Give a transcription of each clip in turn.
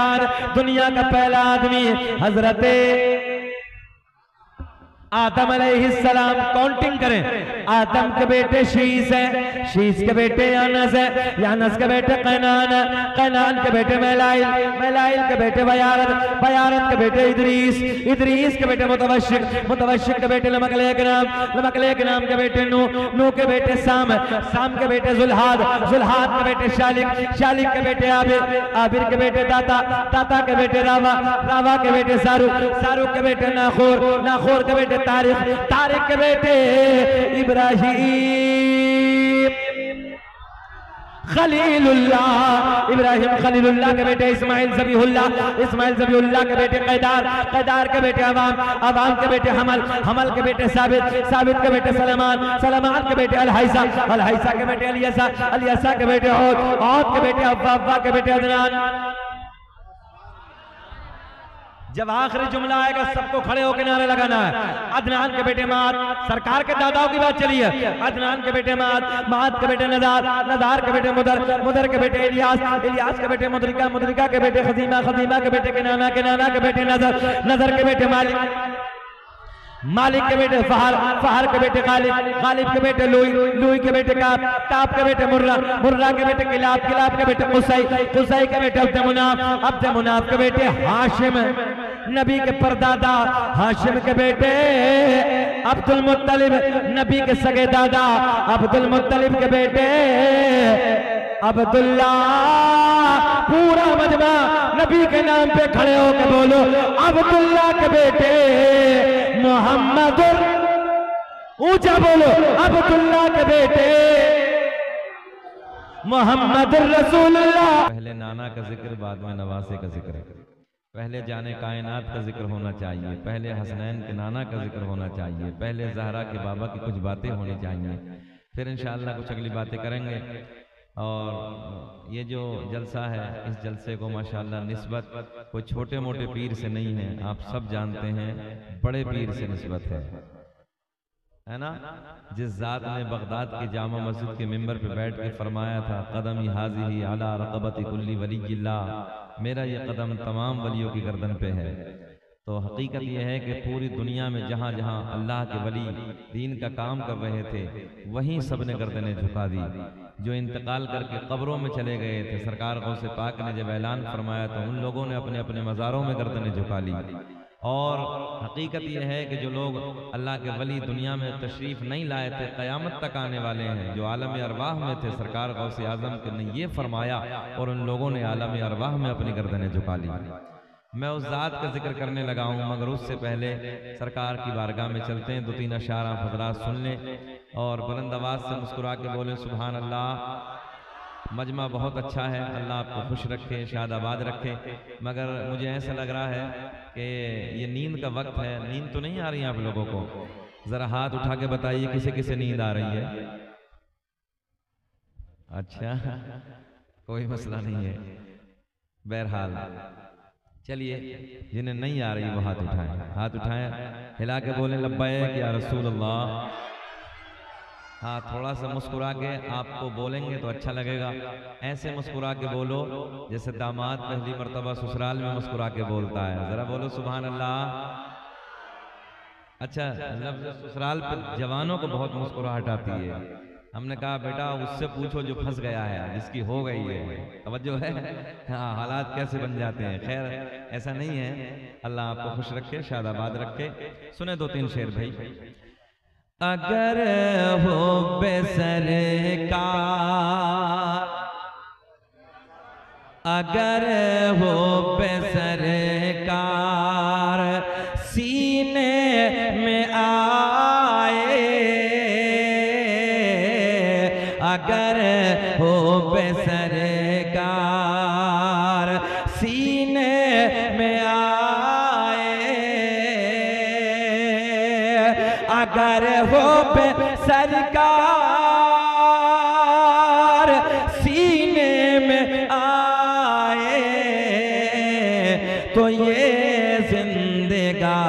इंसान, दुनिया का पहला आदमी हजरत आदम अलैहिस्सलाम। काउंटिंग करें, आदम के बेटे शीस है, शीस के बेटे यानस है, यानस के बेटे कैनान है, कैनान के बेटे मैलाइल, मैलाइल के बेटे बयारत, बयारत के बेटे इदरीस, इदरीस के बेटे मुतवश्शिक, मुतवश्शिक के बेटे लमकलेक नाम, लमकलेक नाम के बेटे नू, नू के बेटे साम, साम के बेटे जुल्हाद, जुल्हाद के बेटे शालिक, शालिक के बेटे आबिर, आबिर के बेटे दाता, दाता के बेटे रावा, रावा के बेटे सारुक, सारुक के बेटे नाखोर, नाखोर के बेटे तारिक, तारिक के बेटे इब्राहिम खलीलुल्लाह, इब्राहिम खलीलुल्लाह के बेटे इस्माइल ज़बीहुल्लाह, इस्माइल ज़बीहुल्लाह के बेटे कैदार, कैदार के बेटे अवाम, अवाम के बेटे हमल, हमल के बेटे साबित, साबित के बेटे सलमान, सलमान के बेटे अलहैसा, अलहैसा के बेटे अलियसा, अलियसा के बेटे औद, औद के बेटे अव्वा, अव्वा के बेटे अदनान। जब आखिरी जुमला आएगा सबको खड़े होकर नारे लगाना है। अदनान के बेटे माद, सरकार के दादाओं की बात चली है। अदनान के बेटे माद, माद के बेटे नदार, नदार के बेटे मुदर, मुदर के बेटे इलियास, इलियास के बेटे मुदरिका, मुदरिका के बेटे खजीमा, खजीमा के बेटे किनाना, किनाना के बेटे नजर, नजर के बेटे मालिक, मालिक के बेटे फहर, फहर के बेटे गालिब, गालिब के बेटे लुई, लुई के बेटे काब, काब के बेटे मुर्रा, मुर्रा के बेटे किलाब, किलाब के बेटे कुसै, कुसै के बेटे अब्द मुनाफ, अब्द मुनाफ के बेटे हाशिम, नबी के परदादा हाशिम के बेटे अब्दुल मुत्तलिब, नबी के सगे दादा अब्दुल मुत्तलिब के बेटे अब्दुल्ला। पूरा मजमा नबी के नाम पे खड़े होकर बोलो, अब्दुल्ला के बेटे मोहम्मदुर, ऊंचा बोलो, अब्दुल्ला के बेटे मोहम्मदुर रसूलुल्लाह। पहले नाना का जिक्र, बाद में नवासे का जिक्र, पहले जाने कायनात का जिक्र होना चाहिए, पहले हसनैन के नाना का जिक्र होना चाहिए, पहले ज़हरा के बाबा की कुछ बातें होनी चाहिए, फिर इंशाअल्लाह कुछ अगली बातें करेंगे। और ये जो जलसा है, इस जलसे को माशाअल्लाह निस्बत कोई छोटे मोटे पीर से नहीं है, आप सब जानते हैं बड़े पीर से निस्बत है ना। जिस ज़ात ने बगदाद की जामा मस्जिद के मिंबर पे बैठ के फरमाया था, कदम हाज़िही अला रक़बति कुल्ली वलिय्यिल्लाह, मेरा ये कदम तमाम वलियों की गर्दन पे है। तो हकीकत यह है कि पूरी दुनिया में जहाँ जहाँ अल्लाह के वली दीन का काम कर रहे थे, वहीं सब ने गर्दनें झुका दी। जो इंतकाल करके कब्रों में चले गए थे, सरकार गौसे पाक ने जब ऐलान फरमाया तो उन लोगों ने अपने अपने मज़ारों में गर्दनें झुका ली। और हकीकत यह है कि जो लोग अल्लाह के वली दुनिया में तशरीफ़ नहीं लाए थे, क़यामत तक आने वाले हैं, जो आलम अरवाह में थे, सरकार गौसे आज़म ने ये फरमाया और उन लोगों ने आलम अरवाह में अपनी गर्दनें झुका ली। मैं उस ज़ात का जिक्र करने लगा हूँ, मगर उससे पहले सरकार की बारगाह में चलते हैं, दो तीन अशार आप हज़रात सुन लें और बुलंद आवाज़ से मुस्कुरा के बोले सुभान अल्लाह। मजमा बहुत अच्छा है, अल्लाह आपको खुश रखे, शादाबाद रखे। मगर मुझे ऐसा लग रहा है कि ये नींद का वक्त है, नींद तो नहीं आ रही है आप लोगों को? ज़रा हाथ उठा के बताइए किसे किसे नींद आ रही है। अच्छा, कोई मसला नहीं है। बहरहाल चलिए, जिन्हें नहीं आ रही वो हाथ उठाएं, हाथ उठाएं, हिला के बोलें लब्बैक या रसूल अल्लाह। हाँ, थोड़ा सा मुस्कुरा के आपको बोलेंगे तो अच्छा लगेगा। ऐसे मुस्कुरा के बोलो जैसे दामाद पहली मर्तबा ससुराल में मुस्कुरा के बोलता है। जरा बोलो सुभान अल्लाह। अच्छा, लफ्ज़ ससुराल पर जवानों को बहुत मुस्कुराहट आती है। हमने कहा बेटा उससे पूछो जो फंस गया है, जिसकी हो गई है। तवज्जो है? हाँ, हालात कैसे बन जाते हैं। खैर, ऐसा नहीं है। अल्लाह आपको खुश रखे, शादाबाद रखे। सुने दो तीन शेर भाई। अगर हो बेसरकार, अगर हो बेसरकार सीने में आए, अगर हो बेसरकार सीने में आए, अगर हो बेसरकार सीने में आए, तो ये जिंदगानी,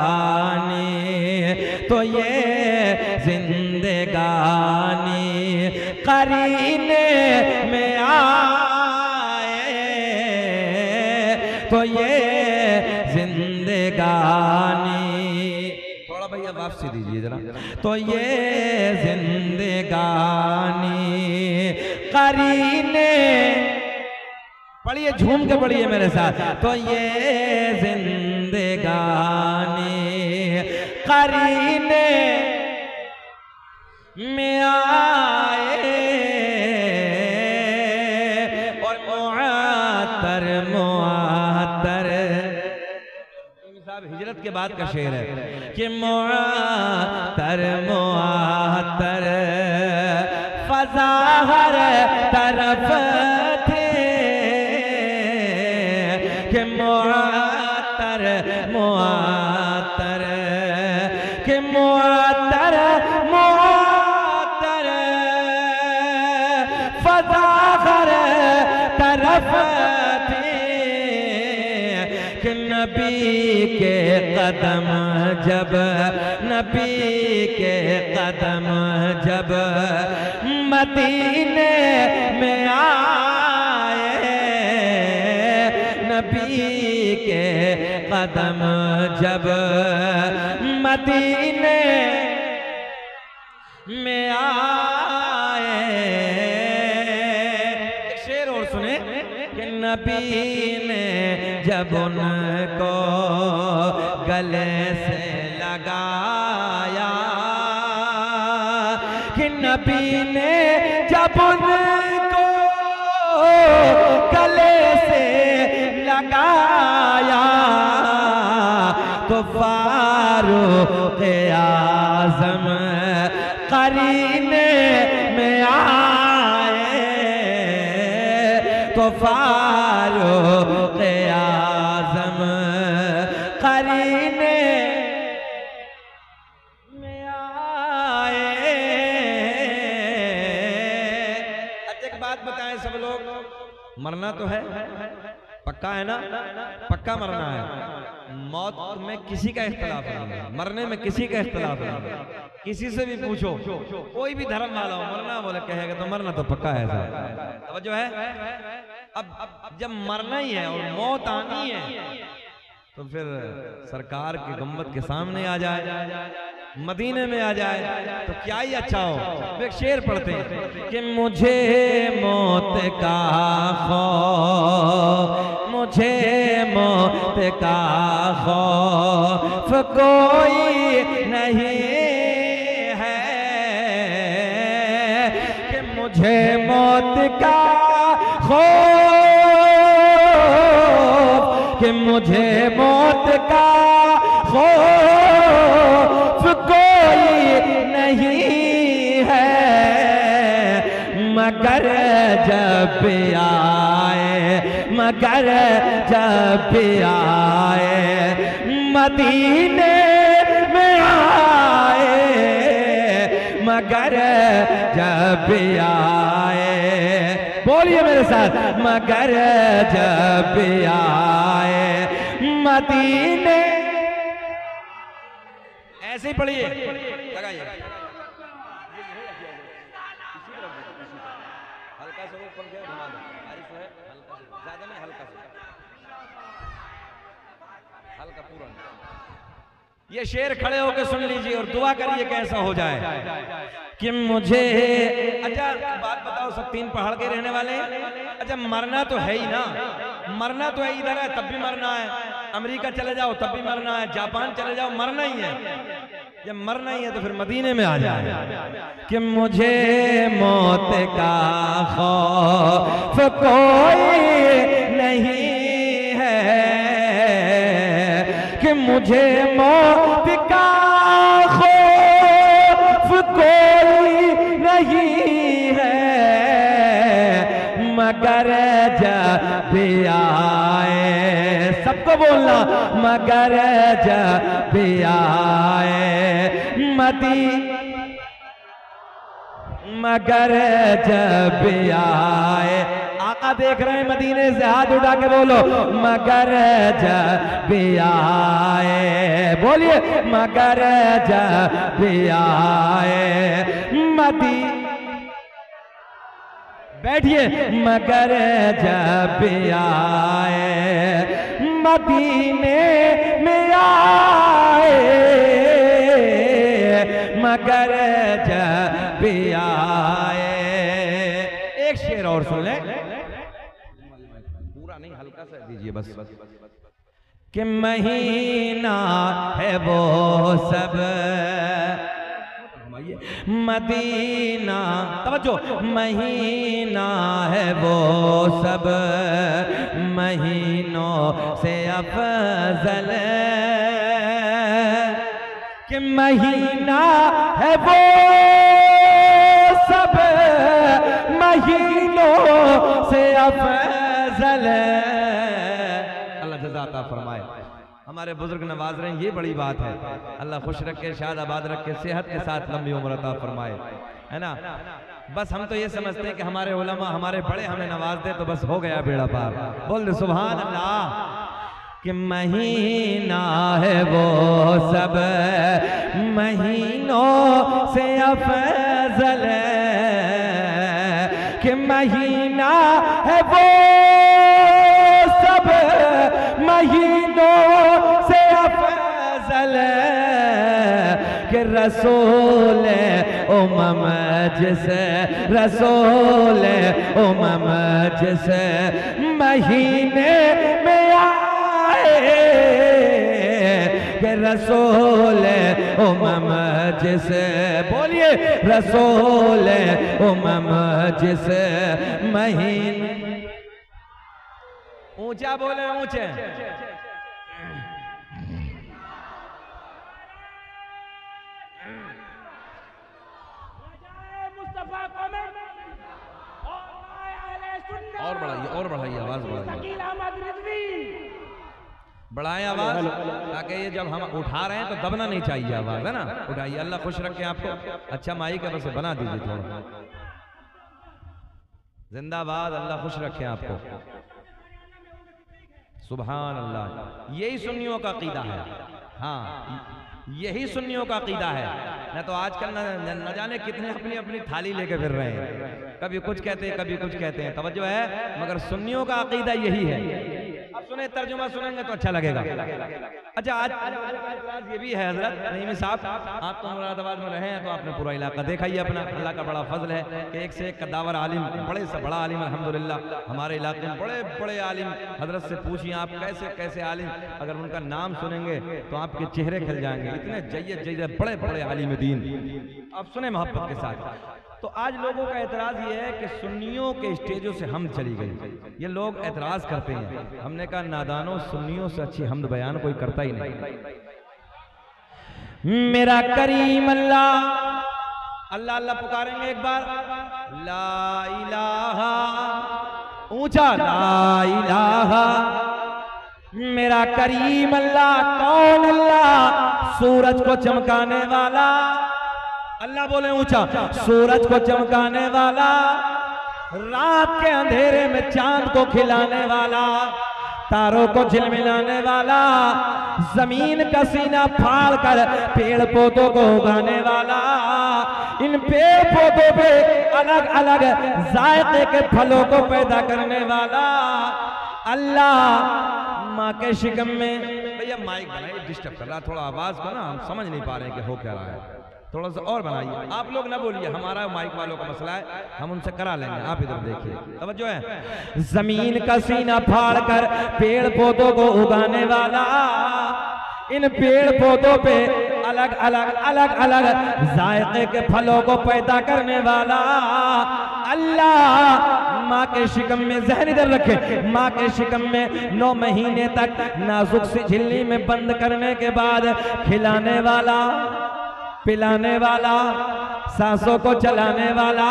तो ये जिंदगानी करीने में आए, तो तो ये जिंदगानी, थोड़ा भैया वापसी दीजिए जरा, तो ये जिंदगानी करीने, पढ़िए झूम के पढ़िए मेरे साथ, तो ये जिंदगानी करीने में आए और मुआतर मुआतर, साहब हिजरत के बाद का शेर है कि मुआतर मुआतर फज़ा हर तरफ थे, कि मुआतर मुआतर, कि मुआतर मुआतर फज़ा हर तरफ थे, कि नबी के कदम जब, नबी के कदम जब मदीने में आए, नबी के कदम जब मदीने में आए। एक शेर और सुने कि नबी ने जब उनको गले से लगाया, कि नबी ने जब उनको गले से लगाया, तो फारूक आज़म करीने में आए, तो फारूक आज़म करीने में आए। अच्छा एक बात बताएं सब लोग, मरना तो है, पक्का है ना, पक्का मरना है, मौत में किसी का इख्तिलाफ नहीं है, मरने में किसी का इख्तिलाफ नहीं है। किसी से भी पूछो, कोई भी धर्म वाला हो, मरना बोले कहेगा तो मरना तो पक्का है साहब, जो है। अब जब मरना ही है और मौत आनी है तो फिर सरकार के गुंबद के सामने आ जाए, मदीने में आ जाए तो क्या ही अच्छा हो। एक शेर पढ़ते हैं कि मुझे मौत का खौफ, मुझे मौत का खौफ कोई नहीं है, कि मुझे मौत का खौफ, कि मुझे मौत का खौफ कोई नहीं है, मगर जब आए, मगर जब आए मदीने में आए, मगर जब आए, बोलिए मेरे साथ, मगर जब आए मदीने, ऐसे ही पढ़िए, लगाइए हल्का सा ऊपर घुमा दो, बारिश है, हल्का सा, ज्यादा नहीं, हल्का सा, हल्का पूरा। ये शेर खड़े होकर सुन लीजिए और दुआ करिए कैसा हो जाए कि मुझे। अच्छा बात बताओ, सब तीन पहाड़ के रहने वाले, अच्छा मरना तो है ही ना, मरना तो है, इधर है तब भी मरना है, अमेरिका चले जाओ तब भी मरना है, जापान चले जाओ मरना ही है। जब मरना ही है तो फिर मदीने में आ जाए कि मुझे मौत का खौफ कोई नहीं है, कि मुझे मौत का खौफ कोई नहीं है, मगर जब आए, सबको बोलना, मगर जब आए मगर जब आए, आका देख रहे हैं मदीने से, हाथ उठा के बोलो मगर जब आए, बोलिए मगर जब आए बैठिए, मगर जब आए मदीने में आए, मगर जब आए। एक शेर और सुन ले, पूरा नहीं, हल्का सा दीजिए बस। कि महीना है वो सब मदीना, तवज्जो, महीना है वो सब महीनों से अफजल, कि महीना है वो सब महीनों से अफजल। अल्लाह जज़ा अता फरमाए। हमारे बुजुर्ग नवाज रहे हैं, ये बड़ी बात है। अल्लाह खुश रखे, शाद आबाद रखे, सेहत के साथ लंबी उम्र अता फरमाए, है ना। बस हम तो ये समझते हैं कि हमारे उलमा, हमारे बड़े हमें नवाज दे तो बस हो गया बेड़ा पार। बोल दे सुभान अल्लाह। कि महीना है वो सब महीनों से अफजल, कि महीना है वो सब महीनों से अफजल, कि रसूल उमम जिसे रसूल उमम जिसे महीने में आए, कि रसूल उमम जिसे, बोलिए रसूल उमम जिसे महीने, ऊंचा बोले, ऊंचे। और बढ़ाइए, और बढ़ाइए, आवाज बढ़ाइए, बढ़ाएं आवाज, ताकि ये जब हम उठा रहे हैं तो दबना नहीं चाहिए आवाज, है ना। उठाइए, अल्लाह खुश रखे आपको। अच्छा माइक है, बस बना दीजिए थोड़ा। जिंदाबाद, अल्लाह खुश रखे आपको। सुभान अल्लाह। यही सुन्नियों का अकीदा है। हाँ, यही सुन्नियों का अकीदा है। न तो आजकल न जाने कितने अपनी अपनी थाली लेके फिर रहे हैं, कभी कुछ कहते हैं कभी कुछ कहते हैं, तवज्जो है, मगर सुन्नियों का अकीदा यही है। अब सुने, तर्जुमा सुनेंगे तो अच्छा लगेगा। अच्छा, आज ये भी है हजरत नईमी साहब, आप तो मुरादाबाद में रहे हैं तो आपने पूरा इलाका देखा ही अपना। अल्लाह का बड़ा फजल है कि एक से एक कद्दावर आलिम, बड़े से बड़ा आलिम अल्हम्दुलिल्लाह हमारे इलाके में, बड़े बड़े आलिम। हजरत से पूछिए आप कैसे कैसे आलिम, अगर उनका नाम सुनेंगे तो आपके चेहरे खिल जाएंगे। इतने जय्यद जय्यद बड़े बड़े आलिम दीन। अब सुने मोहब्बत के साथ। तो आज लोगों का एतराज ये है कि सुन्नियों के स्टेजों से हमद चली गई। ये लोग एतराज करते हैं। हमने कहा नादानों, सुन्नियों से अच्छी हमद बयान कोई करता ही नहीं। मेरा करीम अल्लाह, अल्लाह अल्लाह पुकारेंगे एक बार, ला इलाहा, ऊंचा ला इलाहा। मेरा करीम अल्लाह, कौन अल्लाह? सूरज को चमकाने वाला अल्लाह, बोले ऊंचा, सूरज को चमकाने वाला, रात के अंधेरे में चांद को खिलाने वाला, तारों को झिलमिलाने वाला, जमीन का सीना फाड़ कर पेड़ पौधों को उगाने वाला, इन पेड़ पौधों पे अलग अलग जायके के फलों को पैदा करने वाला अल्लाह। माँ के शिकम में, भैया माइक बनाइए, डिस्टर्ब कर रहा थोड़ा आवाज को ना, हम समझ नहीं पा रहे हैं कि हो क्या रहा है। थोड़ा सा और बनाइए, आप लोग ना बोलिए, हमारा माइक वालों का मसला है, हम उनसे करा लेंगे। आप इधर देखिए, तवज्जो है। जमीन का सीना फाड़ कर पेड़ पौधों को उगाने वाला, इन पेड़ पौधों पे अलग अलग अलग अलग जायके के फलों को पैदा करने वाला अल्लाह। माँ के शिकम में, जहन इधर रखे, माँ के शिकम में 9 महीने तक नाजुक सी झिल्ली में बंद करने के बाद खिलाने वाला, पिलाने वाला, सांसों को चलाने वाला।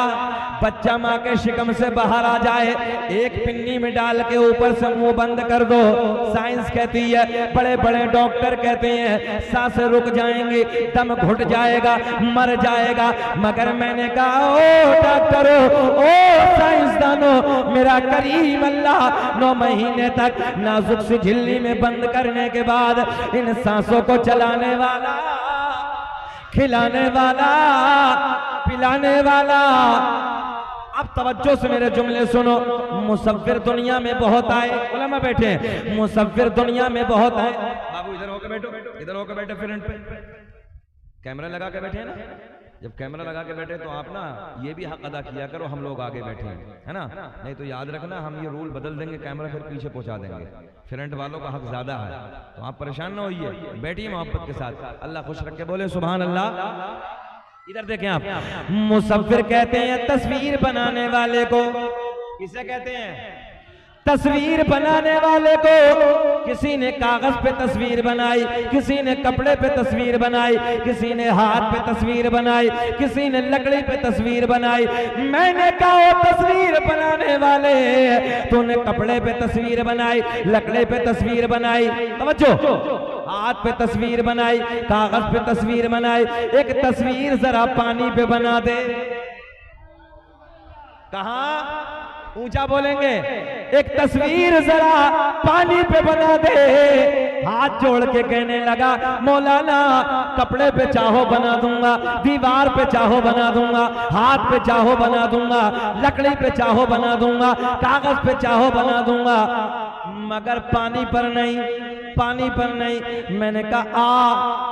बच्चा माँ के शिकम से बाहर आ जाए, एक पिन्नी में डाल के ऊपर से मुंह बंद कर दो। साइंस कहती है, बड़े बड़े डॉक्टर कहते हैं सांसें रुक जाएंगी, दम घुट जाएगा, मर जाएगा। मगर मैंने कहा, ओ डॉक्टरों, ओ साइंसदानों, मेरा करीम अल्लाह 9 महीने तक नाजुक सी झिल्ली में बंद करने के बाद इन सांसों को चलाने वाला, खिलाने वाला, पिलाने वाला, अब तवज्जो से मेरे जुमले सुनो। मुसव्विर दुनिया में बहुत आए, उलमा बैठे हैं, मुसव्विर दुनिया में बहुत आए। बाबू इधर होकर बैठो, इधर होकर बैठो, फ्रंट पे कैमरा लगा के बैठे हैं ना। जब कैमरा लगा के बैठे तो आप ना ये भी हक अदा किया करो, हम लोग आगे बैठे हैं, है ना। नहीं तो याद रखना हम ये रूल बदल देंगे, कैमरा फिर पीछे पहुंचा देंगे। फ्रंट वालों का हक ज्यादा है, तो आप परेशान ना होइए, बैठिए मोहब्बत के साथ। अल्लाह खुश रख के बोले सुभान अल्लाह। इधर देखें आप, मुसव्विर कहते हैं तस्वीर बनाने वाले को। किसे कहते हैं? तस्वीर बनाने वाले को। किसी ने कागज पे तस्वीर बनाई, किसी ने कपड़े पे तस्वीर बनाई, किसी ने हाथ पे तस्वीर बनाई, किसी ने लकड़ी पे तस्वीर बनाई। मैंने कहा तस्वीर बनाने वाले, तूने कपड़े पे तस्वीर बनाई, लकड़े पे तस्वीर बनाई, समझो, हाथ पे तस्वीर बनाई, कागज पे तस्वीर बनाई। एक तस्वीर जरा पानी पे बना दे। कहां? ऊंचा बोलेंगे। एक तस्वीर जरा पानी पे बना दे। हाथ जोड़ के कहने लगा मौलाना कपड़े पे चाहो बना दूंगा, दीवार पे चाहो बना दूंगा, हाथ पे चाहो बना दूंगा, लकड़ी पे चाहो बना दूंगा, कागज पे चाहो बना दूंगा, मगर पानी पर नहीं, पानी पर नहीं। मैंने कहा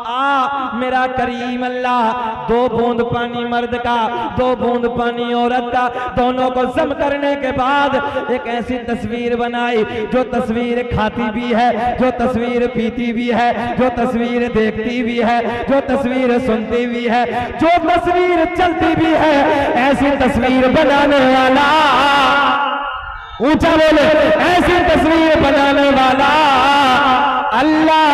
आ मेरा करीम अल्लाह, 2 बूंद पानी मर्द का, 2 बूंद पानी औरत का, दोनों को जम करने के बाद एक ऐसी तस्वीर बनाई जो तस्वीर खाती भी है, जो तस्वीर पीती भी है, जो तस्वीर देखती भी है, जो तस्वीर सुनती भी है, जो तस्वीर चलती भी है। ऐसी तस्वीर बनाने वाला, ऊंचा बोले, ऐसी तस्वीर बनाने वाला अल्लाह।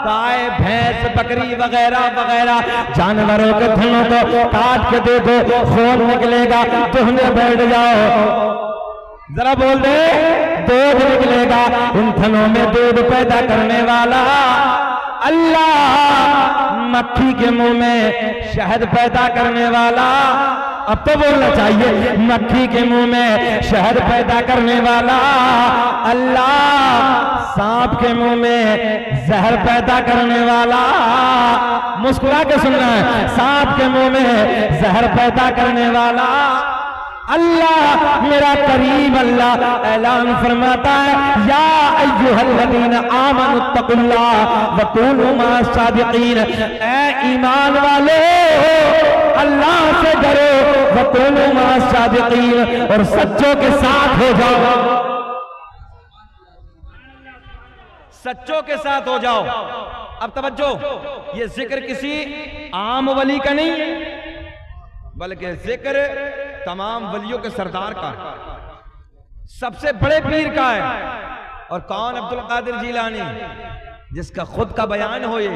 गाय भैंस बकरी वगैरह वगैरह जानवरों के थनों को काट के दे दो, खून निकलेगा, दुहने बैठ जाओ, जरा बोल दे, दूध निकलेगा। उन थनों में दूध पैदा करने वाला अल्लाह। मक्खी के मुंह में शहद पैदा करने वाला, अब तो बोलना चाहिए, मक्खी के मुंह में शहद पैदा करने वाला अल्लाह। सांप के मुंह में जहर पैदा करने वाला, मुस्कुरा के सुनना है, सांप के मुंह में जहर पैदा करने वाला अल्लाह। मेरा करीम अल्लाह ऐलान फरमाता है या अय्युहल्लज़ीना आमनुत्तकुल्लाह व कूनू मास्सादिकीन, ऐ ईमान वाले अल्लाह से डरो, व कूनू मास्सादिकीन, और सच्चों के साथ हो जाओ, सच्चों के साथ हो जाओ। अब तवज्जो, ये जिक्र किसी आम वली का नहीं है, बल्कि जिक्र तमाम वलियों के सरदार का, सबसे बड़े पीर का है। और कौन? अब्दुल कादिर जीलानी, जिसका खुद का बयान हो ये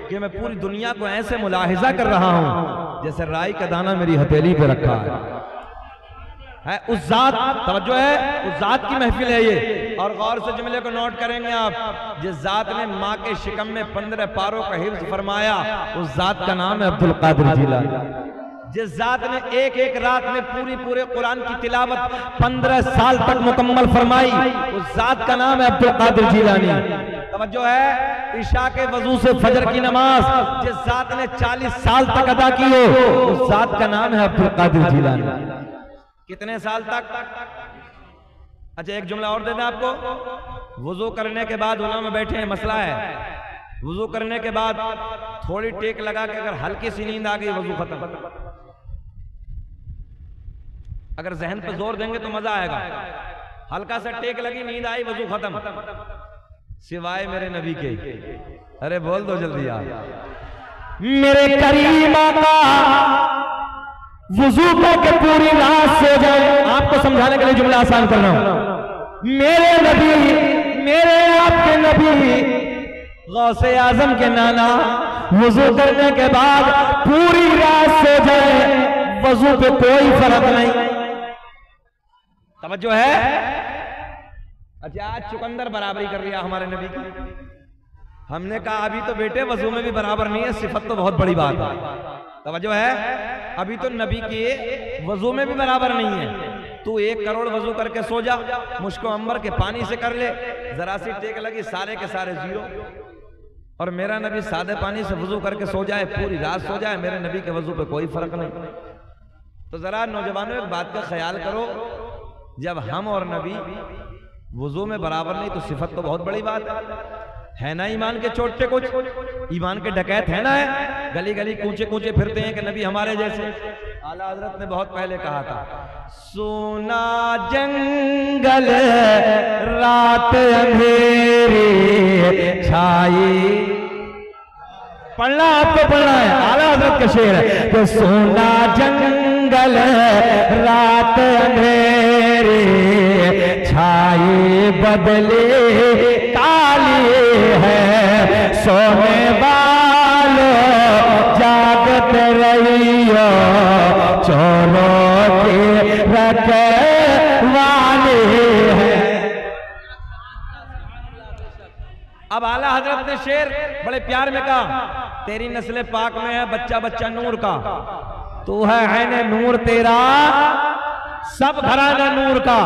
कि मैं पूरी दुनिया को ऐसे मुलाहिजा कर रहा हूं जैसे राई का दाना मेरी हथेली पे रखा है। उस जात, तवज्जो है, उस जात की महफिल है ये। और गौर से जुमले को नोट करेंगे आप, जिस जात ने माँ के शिकम में 15 पारों का हिफ्ज फरमाया, उस जात का नाम है अब्दुल कादिर जीलानी। जिस जात ने एक एक रात में पूरे कुरान की तिलावत 15 साल तक मुकम्मल फरमाई, उस जात का नाम है अब्दुल कादिर जीलानी। तवज्जो है, इशा के वजू से फजर की नमाज जिस जात ने 40 साल तक अदा की हो, उस जात का नाम है अब्दुल कादिर जीलानी। कितने साल तक? अच्छा एक जुमला और दे दें आपको। वुजू करने के बाद उलमा में बैठे हैं, मसला है, वुजू करने के बाद थोड़ी टेक लगा के अगर हल्की सी नींद आ गई, वुजू खत्म। अगर जहन पे जोर देंगे तो मजा आएगा। हल्का सा टेक लगी, नींद आई, वजू खत्म, सिवाय मेरे नबी के। अरे बोल दो जल्दी यार। मेरे करीम आका वुजू करके पूरी रात सो जाए। आपको समझाने के लिए जुमला आसान कर रहा हूं। मेरे नबी, मेरे आपके नबी गौसे आजम के नाना वुजू करने के बाद पूरी रात सो जाए, वजू पे कोई फर्क नहीं। तवज्जो है। अच्छा आज चुकंदर बराबरी कर लिया हमारे नबी की। हमने कहा अभी तो बेटे वजू में भी बराबर नहीं है, सिफत तो बहुत बड़ी बात है। तवज्जो है, अभी तो नबी के वजू में भी बराबर नहीं है। तू 1 करोड़ वजू करके सो जा, मुश्को अंबर के पानी से कर ले, जरा सी टेक लगी, सारे के सारे 0। और मेरा नबी सादे पानी से वजू करके सो जाए, पूरी रात सो जाए, मेरे नबी के वजू पे कोई फर्क नहीं। तो जरा नौजवानों एक बात का ख्याल करो, जब हम और नबी वुजू में बराबर नहीं तो सिफत तो बहुत बड़ी बात है ना। ईमान के चोटे कुछ, ईमान के डकैत है ना, है गली गली कूचे कूचे फिरते हैं कि नबी हमारे जैसे। आला हजरत ने बहुत पहले कहा था, सोना जंगल रात अंधेरी छाई। पढ़ना आपको पढ़ना है, आला हजरत का शेर है कि सोना जंगल रात अंधेरी छाई बदले काली है। सोने वालों जागत रहियो, चोरों के रखवाले हैं। अब आला हजरत ने शेर बड़े प्यार में कहा, तेरी नस्ल पाक में है बच्चा बच्चा नूर का, तू है ऐने नूर तेरा सब घराना नूर का।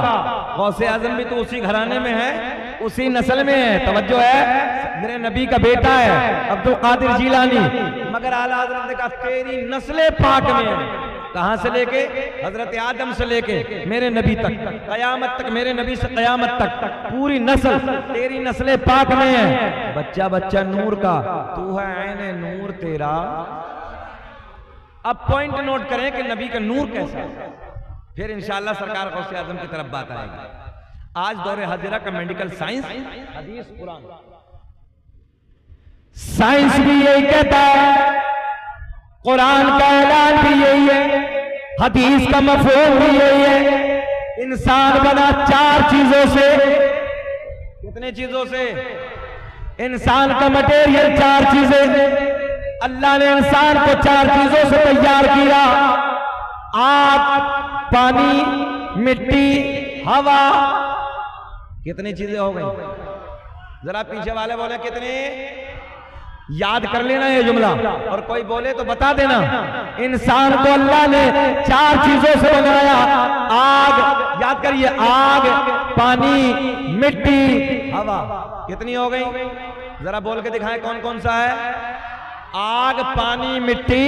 गौसे आजम भी तो उसी घराने में है, उसी नस्ल में है। तवज्जो है, मेरे नबी का बेटा है अब्दुल कादिर जीलानी, मगर आला हजरत ने कहा तेरी नस्ल पाक में है। कहां से लेके? हजरत आदम से लेके मेरे नबी तक, कयामत तक, मेरे नबी से कयामत तक पूरी नस्ल तेरी नस्ल पाक में है। बच्चा बच्चा नूर का, तू है ऐने नूर तेरा। अब पॉइंट नोट करें कि नबी का नूर कैसा है, फिर इंशाअल्लाह सरकार गौसे आजम की तरफ बात आएगी। आज दौरे हाजिरा का मेडिकल साइंस, हदीस, कुरान, साइंस भी यही कहता है, कुरान का ऐलान भी यही है, हदीस का मफहूम भी यही है। इंसान बना चार चीजों से। कितने चीजों से? इंसान का मटेरियल चार चीजें। अल्लाह ने इंसान को चार चीजों से तैयार किया, आग, पानी, मिट्टी, हवा। कितनी चीजें हो गई? जरा पीछे वाले बोले कितने, याद कर लेना ये जुमला, और कोई बोले तो बता देना। इंसान को अल्लाह ने चार चीजों से बनाया, आग, याद करिए, आग, पानी, मिट्टी, हवा। कितनी हो गई? जरा बोल के दिखाएं कौन कौन सा है? आग, पानी, मिट्टी,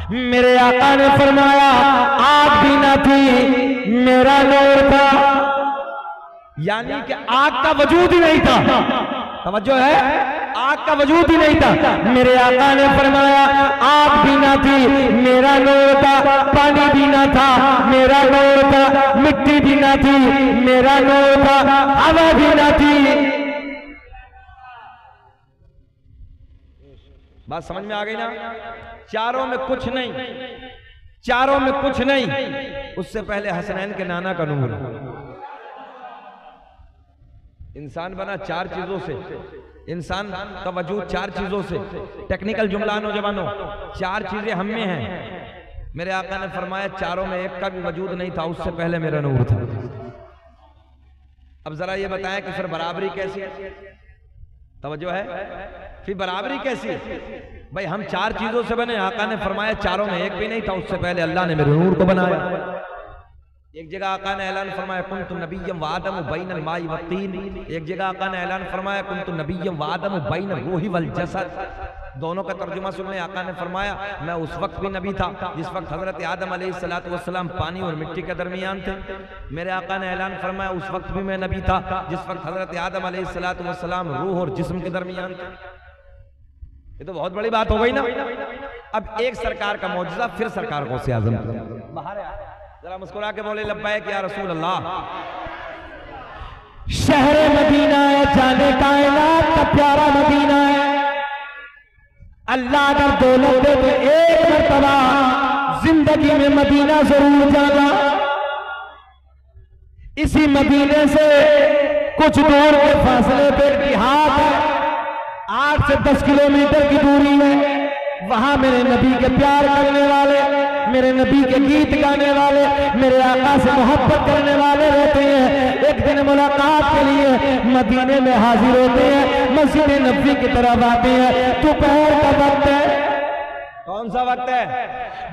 मेरे आका ने फरमाया आग भी ना थी, मेरा नूर था, यानी कि आग का वजूद ही नहीं था। तवज्जो है, आग का वजूद ही नहीं था। मेरे आका ने फरमाया आग भी ना थी, मेरा नूर था, पानी भी ना था, मेरा नूर था, मिट्टी भी ना थी, मेरा नूर था, हवा भी ना थी। बात समझ में आ गई ना? चारों में कुछ नहीं, चारों में कुछ नहीं। उससे पहले हसनैन के नाना का नूर। इंसान बना चार चीजों से, इंसान का वजूद चार चीजों से। टेक्निकल जुमला नौजवानों, चार चीजें हम में हैं। मेरे आका ने फरमाया चारों में एक का भी वजूद नहीं था, उससे पहले मेरा नूर था। अब जरा ये बताएं कि फिर बराबरी कैसी है? तवज्जो है, फिर बराबरी कैसी है? भाई हम चार चीजों से बने, आका ने फरमाया चारों में एक भी नहीं था, उससे पहले अल्लाह ने मेरे नूर को बनाया। एक जगह आका ने ऐलान फरमाया कुन्तु नबिय्यम व आदम बैनल माई व तीन। एक जगह आका ने ऐलान फरमाया कुन्तु नबिय्यम व आदम बैनल रूहि वल जसद। दोनों का तर्जुमा सुनने आका ने फरमाया मैं उस वक्त भी नबी था जिस वक्त हजरत आदम अलैहिस्सलातु वस्सलाम पानी और मिट्टी के दरमियान थे। मेरे आका ने ऐलान फरमाया उस वक्त भी मैं नबी था जिस वक्त हजरत आदम अलैहिस्सलातु वस्सलाम रूह और जिस्म के दरमियान थे। ये तो बहुत बड़ी बात हो गई ना। अब एक सरकार का मौजूदा, फिर सरकार गौसे आज़म बाहर है, जरा मुस्कुरा के बोले लब्बैक या रसूल अल्लाह। शहर मदीना है, जाने कायनात का प्यारा मदीना है। अल्लाह अगर दौलत दे तो एक मरतबा जिंदगी में मदीना जरूर जाना। इसी मदीने से कुछ दूर के फासले पे जिहाद है, 8 से 10 किलोमीटर की दूरी है। वहां मेरे नबी के प्यार करने वाले, मेरे नबी के गीत गाने वाले, मेरे आका से मोहब्बत करने वाले रहते हैं। एक दिन मुलाकात के लिए मदीने में हाजिर होते हैं, मस्जिद नबी की तरफ आते हैं। दोपहर का वक्त है, कौन सा वक्त है?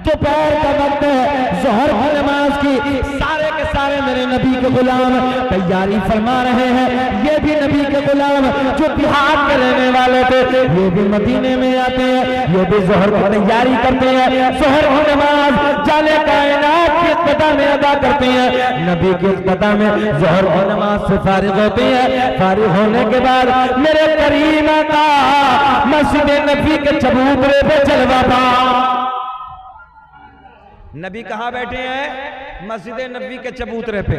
दोपहर का वक्त है, ज़ोहर की नमाज की सारे के सारे मेरे नबी के गुलाम तैयारी फरमा रहे हैं। ये भी नबी के गुलाम जो बिहार के रहने वाले थे, ये भी मदीने में आते हैं, ये भी ज़ोहर की तैयारी करते हैं। ज़ोहर की नमाज जाने कायनात की इक़्तिदा में अदा करते हैं। नबी की इक़्तिदा में ज़ोहर की नमाज से फारिग होते हैं। फारिग होने के बाद मेरे करीम आका मस्जिद नबी के चबूतरे पे जलवा पा। नबी कहाँ बैठे हैं? मस्जिद नबी के चबूतरे पे।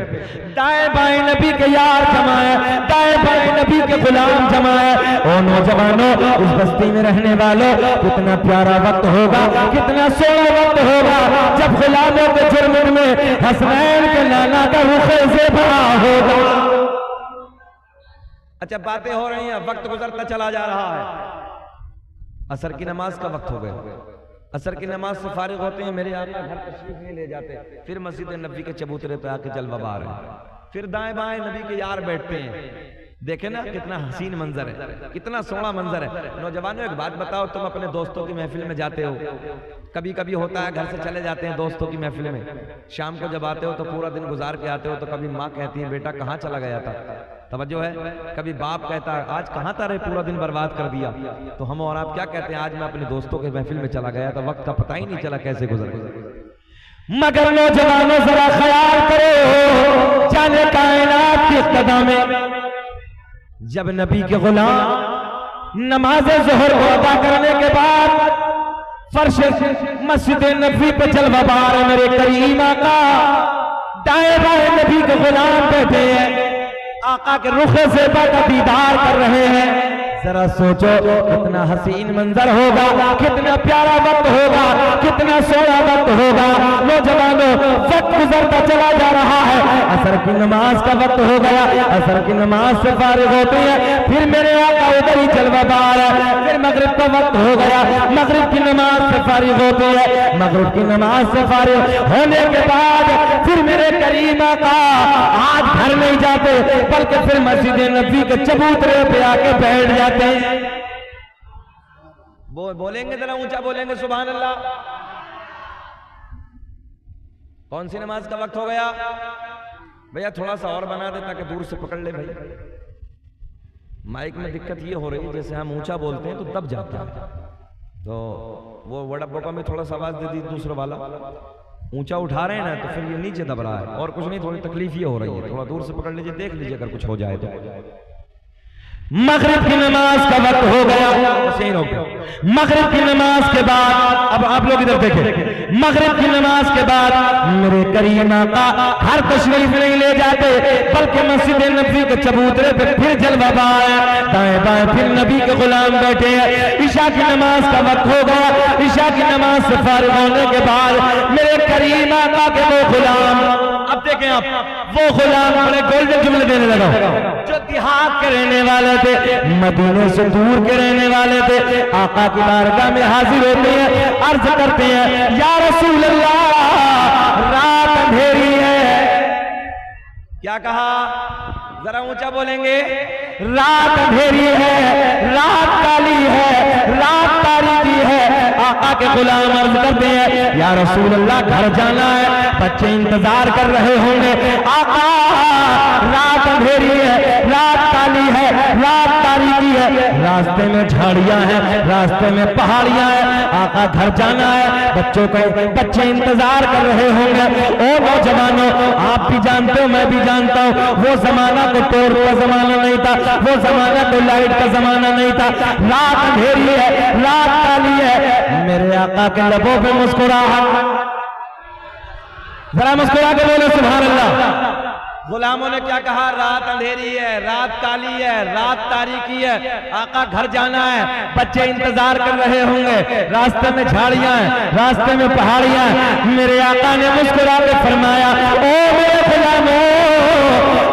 दाएं बाएं नबी के यार जमाए, दाएं बाएं नबी के गुलाम जमाए। ओ नौजवानों, इस बस्ती में रहने वालों, कितना प्यारा वक्त होगा, कितना सोना वक्त होगा जब गुलामों के जुर्म में हसनैन के नाना का रुखे से भरा होगा। अच्छा, बातें हो रही हैं, वक्त गुजरता चला जा रहा है। असर की नमाज का वक्त हो गया। असर की नमाज से फारिग होते हैं, मेरे आका घर तशरीफ नहीं ले जाते, फिर मस्जिद नबी के चबूतरे पे आके जलवा बार है। फिर दाएं बाएं नबी के यार बैठते हैं। देखे ना कितना हसीन मंजर है, कितना सोना मंजर है। नौजवानों, एक बात बताओ, तुम अपने दोस्तों की महफिल में जाते हो, कभी कभी होता है घर से चले जाते हैं दोस्तों की महफिल में, शाम को जब आते हो तो पूरा दिन गुजार के आते हो, तो कभी माँ कहती है बेटा कहाँ चला गया था, तवज्जो है, कभी बाप कहता है आज कहाँ था रे, पूरा दिन बर्बाद कर दिया। तो हम और आप क्या कहते हैं? आज मैं अपने दोस्तों के महफिल में चला गया था, वक्त का पता ही नहीं चला कैसे गुजर गया। मगर नौजवानों जरा ख्याल करो, जाने कायनात की इक़्तिदा में जब नबी के गुलाम नमाज ज़ोहर को अदा करने के बाद फर्श मस्जिद नबी पे जलवा बार मेरे करीम आका दाएं बाएं नबी के गुलाम बैठे हैं, आका के रुखे से का दीदार कर रहे हैं। जरा सोचो कितना हसीन मंजर होगा, कितना प्यारा वक्त होगा, कितना सोना वक्त होगा। नौजवानों, वक्त गुजरता चला जा रहा है, असर की नमाज का वक्त हो गया, असर की नमाज से फारिग होते हैं, फिर मेरे आका उधर ही जलवा बार है। फिर मगरिब का वक्त हो गया, मगरिब की नमाज से फारिग होते हैं, मगरिब की नमाज से फारिग होने के बाद फिर मेरे करीम आका आज घर नहीं जाते, बल्कि फिर मस्जिद नबी के चबूतरे पे आके बैठ जाते। बोलेंगे जरा ऊंचा बोलेंगे सुभान अल्लाह। कौन सी नमाज का वक्त हो गया भैया? थोड़ा सा और बना दे ताकि दूर से पकड़ ले भाई। माइक में दिक्कत ये हो रही है, जैसे हम ऊंचा बोलते हैं तो दब जाता है, तो वो वड़ब्बो का में थोड़ा सा आवाज दे दी, दूसरा वाला ऊंचा उठा रहे हैं ना तो फिर ये नीचे दब रहा है, और कुछ नहीं, थोड़ी तकलीफ ये हो रही है, थोड़ा दूर से पकड़ लीजिए, देख लीजिए अगर कुछ हो जाए तो। मगरिब की नमाज का वक्त हो गया, मगरिब की नमाज के बाद अब आप लोग इधर देखें, मगरिब की नमाज के बाद मेरे करीम आका हर तशरीफ नहीं ले जाते, बल्कि मस्जिद नबी के चबूतरे पे फिर जलवा बार, दाएं बाएं फिर नबी के गुलाम बैठे हैं। ईशा की नमाज का वक्त हो गया, ईशा की नमाज से फारिग होने के बाद मेरे करीम आका के वो गुलाम, अब देखें आप, वो गुलाम बड़े गोल्डन जुमले देने लगा, जो देहात के रहने वाले थे, मदीने से दूर के रहने वाले थे, आका की बारगाह में हाजिर होते हैं, अर्ज करते हैं या रसूल अल्लाह रात अंधेरी है। क्या कहा? जरा ऊंचा बोलेंगे। रात अंधेरी है, रात काली है, रात तारीकी है। आका के गुलाम अर्ज करते हैं या रसूल अल्लाह घर जाना है, बच्चे इंतजार कर रहे होंगे। आका रात अंधेरी है, रात काली है, रात तारीकी है, रास्ते में झाड़ियां हैं, रास्ते में पहाड़ियां हैं, आका घर जाना है, बच्चे इंतजार कर रहे होंगे। ओ नौजवानों, आप भी जानते हो, मैं भी जानता हूँ, वो जमाना तो टोर का जमाना नहीं था, वो जमाना तो लाइट का जमाना नहीं था। रात अंधेरी है, रात काली है, मेरे आका के लबों पे मुस्कुराहट, जरा मुस्कुरा के बोले सुभान अल्लाह। गुलामों ने क्या कहा? रात अंधेरी है, रात काली है, रात तारीकी है, आका घर जाना है, बच्चे इंतजार कर रहे होंगे, रास्ते में झाड़ियां हैं, रास्ते में पहाड़ियां हैं। मेरे आका ने मुस्कुरा के फरमाया, ओ मेरे गुलामों,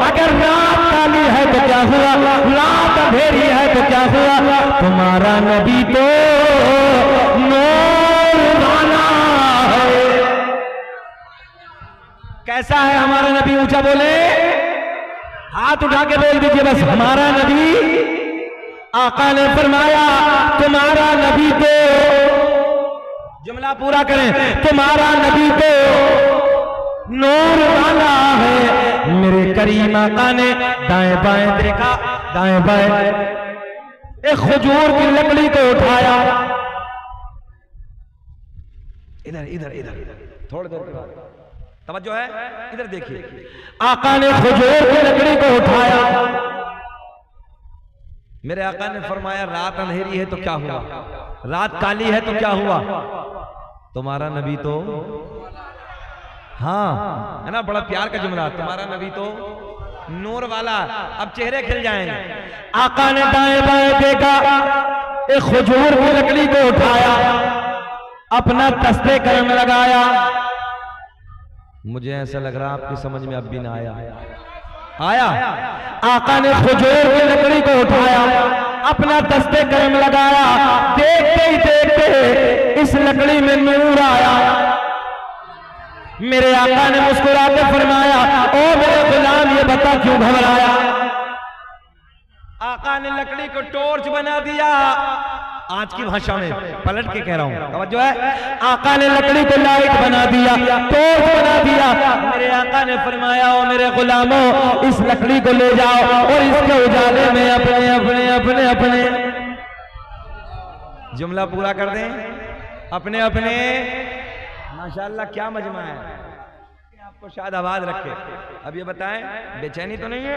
अगर रात काली है तो क्या हुआ, रात अंधेरी है तो क्या हुआ, तुम्हारा नबी तो नूरवाना है। कैसा है हमारा नबी? ऊंचा बोले, हाथ उठा के बोल दीजिए बस, हमारा नबी। आका ने फरमाया तुम्हारा नबी तो जुमला पूरा करें। तुम्हारा नबी तो नूर वाला है। मेरे करीम आका ने दाएं बाएं देखा, दाएं बाएं एक खजूर की लकड़ी को उठाया। इधर इधर इधर थोड़ी देर के बाद तवज्जो है, इधर देखिए। आका ने खजूर की लकड़ी को उठाया। मेरे आका ने फरमाया रात अंधेरी है तो क्या हुआ, रात काली है तो क्या हुआ। तुम्हारा नबी तो, हाँ है ना, बड़ा प्यार का जुमला, तुम्हारा नबी तो नूर वाला। अब चेहरे खिल जाएंगे। आका ने दाएं बाएं देखा, एक खजूर की लकड़ी को उठाया, अपना दस्ते कर्म लगाया। मुझे ऐसा लग रहा आपकी समझ में अब भी ना आया। आका ने खजूर की लकड़ी को उठाया, अपना दस्ते कर्म लगाया। देखते ही देखते इस लकड़ी में नूर आया। मेरे आका ने मुस्कुरा के फरमाया, ओ मेरे गुलाम ये बता क्यों घबराया। आका ने लकड़ी को टॉर्च बना दिया। आज की भाषा में पलट के कह रहा हूं, तवज्जो है। आका ने लकड़ी को लाइट बना दिया, टॉर्च बना दिया। मेरे आका ने फरमाया, ओ मेरे गुलामों इस लकड़ी को ले जाओ और इसके उजाले में अपने अपने अपने अपने जुमला पूरा कर दें। अपने अपने, माशाअल्लाह क्या मजमा है, आपको शायद आवाज रखे। अब ये बताएं बेचैनी तो नहीं है?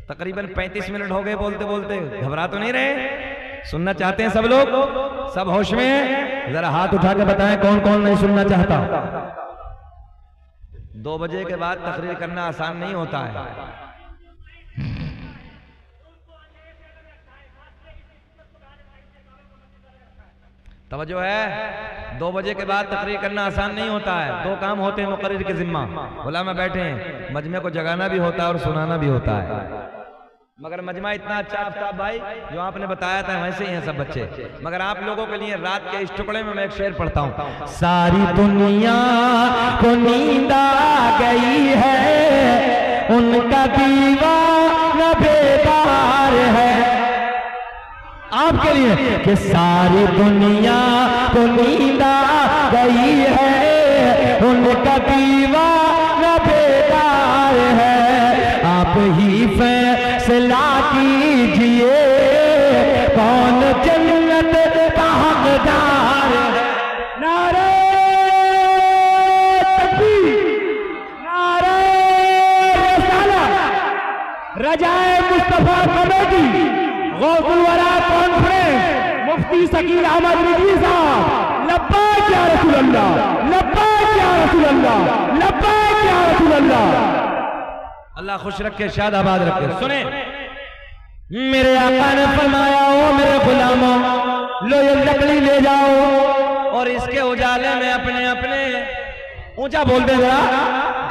तकरीबन 35 मिनट हो गए बोलते बोलते, घबरा तो नहीं रहे? सुनना चाहते हैं सब लोग? सब होश में हैं? जरा हाथ उठा के बताएं कौन कौन नहीं सुनना चाहता। 2 बजे के बाद तकरीर करना आसान नहीं होता है। तवज्जो है, 2 बजे के बाद तकरीर करना आसान नहीं होता है। 2 काम होते हैं मुकर्रिर के जिम्मा। उलमा बैठे हैं, मजमे को जगाना भी होता है और सुनाना भी होता है। मगर मजमा इतना अच्छा आफ्ताब भाई जो आपने बताया था वैसे ही हैं सब बच्चे। मगर आप लोगों के लिए रात के इस टुकड़े में मैं एक शेर पढ़ता हूँ। सारी दुनिया को नींद आ गई है, उनका दीवाना बेदार है। आपके लिए कि सारी दुनिया को नींद आ गई है, उनका दीवाना बेदार है। आप ही फैसला कीजिए कौन जन्नत का हकदार है। नारे तकबीर, नारे रिसालत, रजाए मुस्तफा कमेटी, गौसुल वरा कॉन्फ्रेंस, मुफ्ती शकील अहमद रिजवी साहब, लब्बैक या रसूल अल्लाह, लब्बैक या रसूल अल्लाह, लब्बैक या रसूल अल्लाह। अल्लाह खुश रखे, शाद आबाद रखे। सुने, मेरे आका ने फरमाया, ओ मेरे गुलामों लो ये लकड़ी ले जाओ और इसके उजाले में अपने अपने, ऊंचा बोल दे जरा,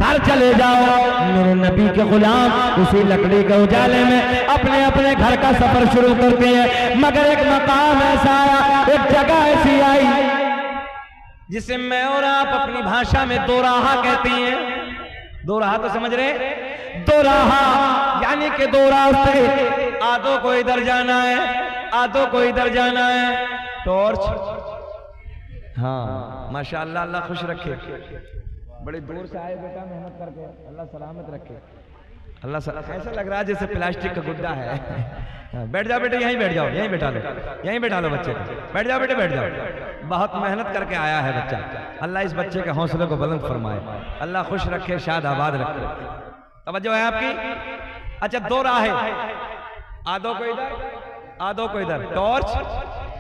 घर चले जाओ। मेरे नबी के गुलाम उसी लकड़ी के उजाले में अपने अपने घर का सफर शुरू करते हैं। मगर एक मकाम ऐसा आया, एक जगह ऐसी आई जिसे मैं और आप अपनी भाषा में दोराहा कहते हैं। दोराहा तो समझ रहे? दोराहा यानी कि 2 रास्ते, आधों को इधर जाना है, आधों को इधर जाना है। टॉर्च, हाँ माशाअल्लाह, अल्लाह खुश रखे। बड़े दूर से आए बेटा मेहनत करके, अल्लाह सलामत रखे। अल्लाह ऐसा लग रहा है जैसे प्लास्टिक का गुड्डा है। बैठ जाओ बेटे, यहीं बैठ जाओ, यहीं बैठा लो, यहीं बैठा लो बच्चे को। बैठ जाओ बेटे, बैठ जाओ। बहुत मेहनत करके आया है बच्चा। अल्लाह इस बच्चे के हौसले को बुलंद फरमाए, अल्लाह खुश रखे, शाद आबाद रखे। तवज्जो है आपकी? अच्छा, 2 राह, आधों को इधर, आधों को इधर। टॉर्च,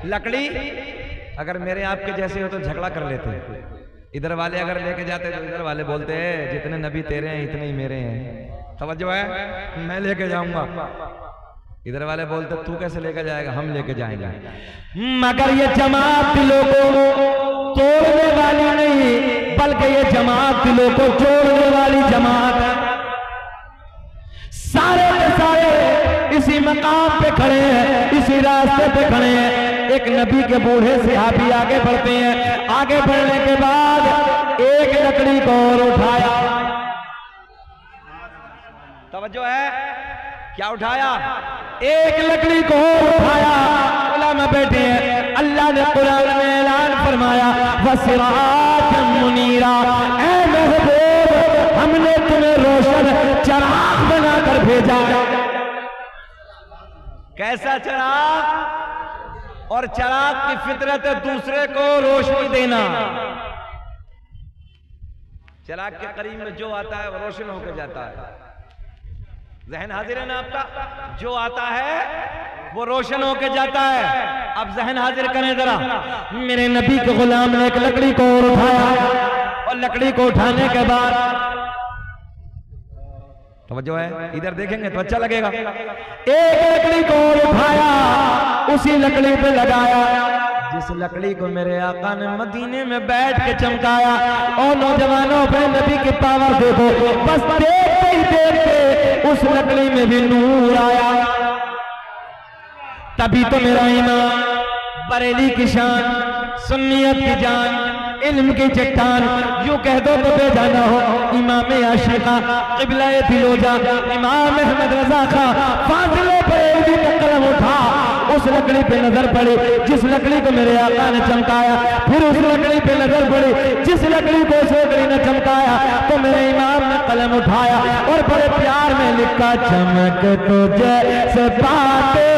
लकड़ी। अगर मेरे आपके जैसे हो तो झगड़ा कर लेते। इधर वाले अगर लेके जाते तो इधर वाले बोलते हैं जितने नबी तेरे हैं इतने ही मेरे हैं। तवज्जो है? मैं लेके जाऊंगा। इधर वाले बोलते तू कैसे लेके जाएगा, हम लेके जाएंगे। मगर ये जमात दिलों को तोड़ने वाली नहीं, बल्कि ये जमात दिलों को जोड़ने वाली जमात है। सारे के सारे इसी मकाम पे खड़े हैं, इसी रास्ते पे खड़े हैं। एक नबी के बूढ़े सहाबी आगे बढ़ते हैं। आगे बढ़ने के बाद एक लकड़ी को और उठाया। तवज्जो है? क्या उठाया? एक लकड़ी को और उठाया। उलमा बैठे हैं। अल्लाह ने कुरान में ऐलान फरमाया वसिराजम मुनीरा, ऐ महबूब हमने तुम्हें रोशन चिराग बनाकर भेजा। कैसा चिराग? और चिराग की फितरत है दूसरे को रोशनी देना। चिराग के करीब में जो आता है वो रोशन होकर जाता है। जहन हाजिर है ना आपका? जो आता है वो रोशन होके जाता है। अब जहन हाजिर करें जरा। मेरे नबी के गुलाम ने एक लकड़ी को उठाया और लकड़ी को उठाने के बाद तवज्जो है, इधर देखेंगे तो अच्छा लगेगा। एक लकड़ी को उठाया, उसी लकड़ी पे लगाया जिस लकड़ी को मेरे आका ने मदीने में बैठ के चमकाया। और नौजवानों अपने नबी की पावर देखो, बस देखते ही देखते उस लकड़ी में भी नूर आया। तभी तो मेरा ईमान, बरेली की शान, सुन्नियत की जान, इल्म की चट्टान, यूं कह दो तो बेजाना हो। इमाम आशिका क़िबला फिरोजा इमाम अहमद रजा खां फाजिले बरेलवी का कलम उठा, उस लकड़ी पे नजर पड़ी जिस लकड़ी को मेरे आका ने चमकाया। फिर उस लकड़ी पे नजर पड़ी जिस लकड़ी को उस लकड़ी ने चमकाया। तो मेरे इमाम ने कलम उठाया और बड़े प्यार में लिखा, चमक तुझे से पाते,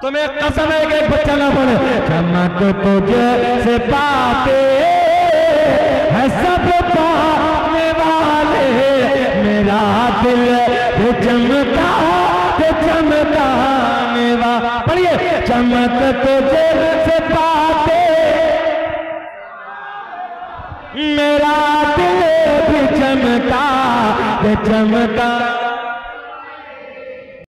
तुम्हें कसम है कि बच्चा ना बोले, चमक तुझे से पाते है सब पाने वाले, मेरा दिल चमका चमकाने वाला। पढ़िए, चमक तुझे से पाते मेरा दिल भी चमका चमका